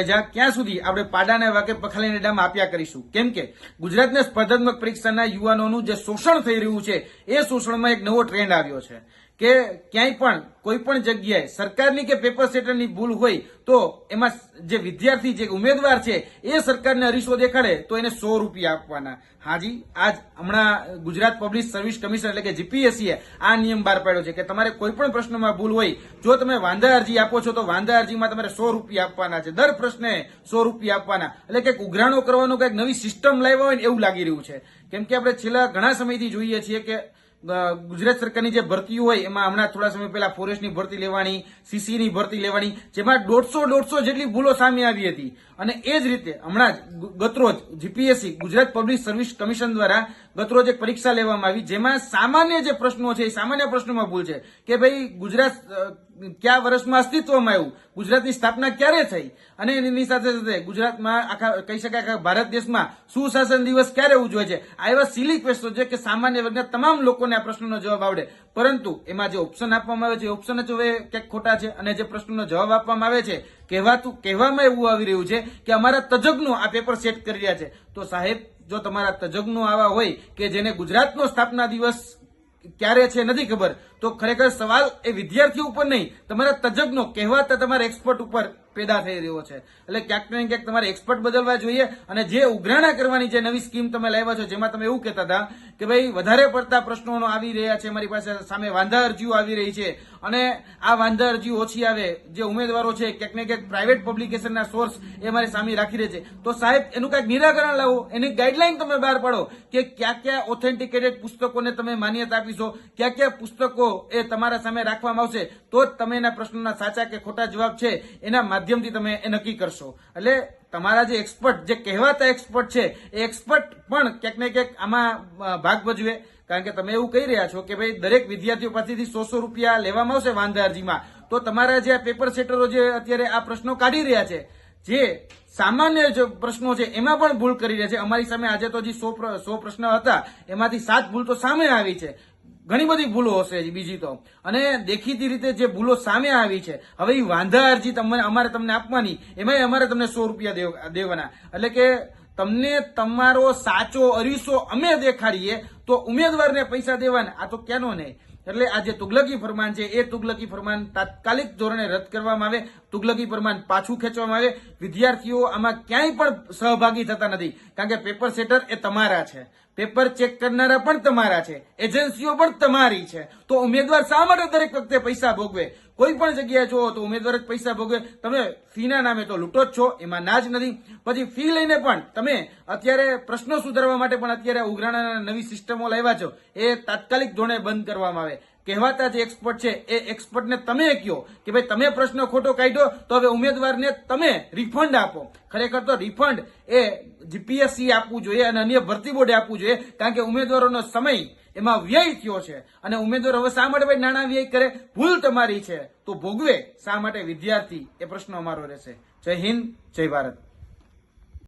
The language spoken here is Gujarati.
ક્યાં સુધી આપણે પાડાના વાકે પખાલીને ડામ આપ્યા કરીશું? કેમ કે ગુજરાતના સ્પર્ધાત્મક પરીક્ષાના યુવાનોનું જે શોષણ થઈ રહ્યું છે એ શોષણમાં એક નવો ટ્રેન્ડ આવ્યો છે કે ક્યાંય પણ કોઈ પણ જગ્યાએ સરકારની કે પેપર સેટરની ભૂલ હોય તો એમાં જે વિદ્યાર્થી જે ઉમેદવાર છે એ સરકારને અરીસો દેખાડે તો એને 100 રૂપિયા આપવાના. હાજી, આજ હમણાં ગુજરાત પબ્લિક સર્વિસ કમિશન એટલે કે જીપીએસસીએ આ નિયમ બહાર પાડ્યો છે કે તમારે કોઈ પણ પ્રશ્નમાં ભૂલ હોય, જો તમે વાંધા અરજી આપો છો તો વાંધા અરજીમાં તમારે 100 રૂપિયા આપવાના છે. દર પ્રશ્ને 100 રૂપિયા આપવાના. એટલે કે ઉઘરાણો કરવાનો કંઈક નવી સિસ્ટમ લાવ્યા હોય ને એવું લાગી રહ્યું છે. કેમ કે આપણે છેલ્લા ઘણા સમયથી જોઈએ છીએ કે ગુજરાત સરકારની જે ભરતીઓ હોય એમાં હમણાં થોડા સમય પહેલા ફોરેસ્ટની ભરતી લેવાની, સીસીની ભરતી લેવાની, જેમાં 150 જેટલી ભૂલો સામે આવી હતી. અને એ જ રીતે હમણાં જ ગતરોજ GPSC Gujarat public service commission દ્વારા ગતરોજ એક પરીક્ષા લેવામાં આવી જેમાં સામાન્ય જે પ્રશ્નો છે એ સામાન્ય પ્રશ્નોમાં ભૂલ છે કે ભાઈ ગુજરાત કયા વર્ષમાં અસ્તિત્વમાં આવ્યું, ગુજરાતની સ્થાપના ક્યારે થઈ, અને એની સાથે સાથે ગુજરાતમાં આખા કહી શકાય કે ભારત દેશમાં સુશાસન દિવસ ક્યારે ઉજવાય છે. આ એવા સિલી ક્વેશ્ચન છે કે સામાન્ય વર્ગના તમામ લોકોને આ પ્રશ્નનો જવાબ આવડે, પરંતુ એમાં જે ઓપ્શન આપવામાં આવે છે એ ઓપ્શન જ હવે ક્યાંક ખોટા છે. અને જે પ્રશ્નનો જવાબ આપવામાં આવે છે કહેવામાં એવું આવી રહ્યું છે કે અમારા તજજ્ઞો આ પેપર સેટ કરી રહ્યા છે. તો સાહેબ, જો તમારા તજજ્ઞો આવા હોય કે જેને ગુજરાતનો સ્થાપના દિવસ ક્યારે છે નથી ખબર, તો ખરેખર સવાલ એ વિદ્યાર્થીઓ ઉપર નહીં, તમારા તજજ્ઞો કહેવાતા તમારા એક્સપર્ટ ઉપર પેદા થઈ રહ્યો છે. એટલે ક્યાંક ને ક્યાંક તમારે એક્સપર્ટ બદલવા જોઈએ. અને જે ઉઘરાણા કરવાની જે નવી સ્કીમ તમે લાવ્યા છો જેમાં તમે એવું કહેતા હતા કે ભાઈ વધારે પડતા પ્રશ્નો આવી રહ્યા છે, મારી પાસે સામે વાંધા અરજીઓ આવી રહી છે, અને આ વાંધા અરજીઓ ઓછી આવે, જે ઉમેદવારો છે ક્યાંક ને ક્યાંક પ્રાઇવેટ પબ્લિકેશનના સોર્સ એ મારી સામે રાખી રહે છે, તો સાહેબ એનું કંઈક નિરાકરણ લાવો, એની ગાઈડલાઈન તમે બહાર પાડો કે ક્યાં ક્યાં ઓથેન્ટિકેટેડ પુસ્તકોને તમે માન્યતા આપીશો, ક્યાં ક્યાં પુસ્તકો એ તમારા સામે રાખવામાં આવશે, તો જ તમે એના પ્રશ્નોના સાચા કે ખોટા જવાબ છે એના માધ્યમથી તમે એ નક્કી કરશો. એટલે તમારા જે એક્સપર્ટ, જે કહેવાતા એક્સપર્ટ છે એ એક્સપર્ટ પણ ક્યાંક ને ક્યાંક આમાં ભાગ ભજવે. કારણ કે તમે એવું કહી રહ્યા છો કે ભાઈ દરેક વિદ્યાર્થીઓ પાસેથી 100 રૂપિયા લેવામાં આવશે વાંધા અરજીમાં, તો તમારા જે પેપર સેટરો જે અત્યારે આ પ્રશ્નો કાઢી રહ્યા છે, જે સામાન્ય જે પ્રશ્નો છે એમાં પણ ભૂલ કરી રહ્યા છે. અમારી સામે આજે તો જે 100 પ્રશ્ન હતા એમાંથી 7 ભૂલ તો સામે આવી છે. ઘણી બધી ભૂલો હશે બીજી તો, અને દેખીતી રીતે જે ભૂલો સામે આવી છે હવે એ વાંધા અરજી અમારે તમને આપવાની, એમાં અમારે તમને 100 રૂપિયા દેવાના. એટલે કે તમને તમારો સાચો અરીસો અમે દેખાડીએ તો ઉમેદવારને પૈસા દેવાના, આ તો ક્યાંનો નહીં. એટલે આ જે તુગલકી ફરમાન છે એ તુગલકી ફરમાન તાત્કાલિક ધોરણે રદ કરવામાં આવે, તુગલકી ફરમાન પાછું ખેંચવામાં આવે. વિદ્યાર્થીઓ આમાં ક્યાંય પણ સહભાગી થતા નથી, કારણ કે પેપર સેટર એ તમારા છે, પેપર ચેક કરનારા પણ તમારા છે, એજન્સીઓ પણ તમારી છે. તો ઉમેદવાર શા માટે દરેક વખતે પૈસા ભોગવે? કોઈ પણ જગ્યાએ જુઓ તો ઉમેદવાર જ પૈસા ભોગવે. તમે ફીના નામે તો લૂંટો જ છો, એમાં ના જ નથી. પછી ફી લઈને પણ તમે અત્યારે પ્રશ્નો સુધારવા માટે પણ અત્યારે ઉઘરાણાના નવી સિસ્ટમો લાવ્યા છો, એ તાત્કાલિક ધોરણે બંધ કરવામાં આવે. કહેવાતા જે એક્સપર્ટ છે એ એક્સપર્ટને તમે કહો કે ભાઈ તમે પ્રશ્ન ખોટો કાઢ્યો તો હવે ઉમેદવારને તમે રિફંડ આપો. ખરેખર તો રિફંડ એ જીપીએસસી આપવું જોઈએ અને અન્ય ભરતી બોર્ડે આપવું જોઈએ, કારણ કે ઉમેદવારોનો સમય એમાં વ્યય થયો છે. અને ઉમેદવારો હવે શા માટે ભાઈ નાણાં વ્યય કરે? ભૂલ તમારી છે તો ભોગવે શા માટે વિદ્યાર્થી? એ પ્રશ્ન અમારો રહેશે. જય હિન્દ, જય ભારત.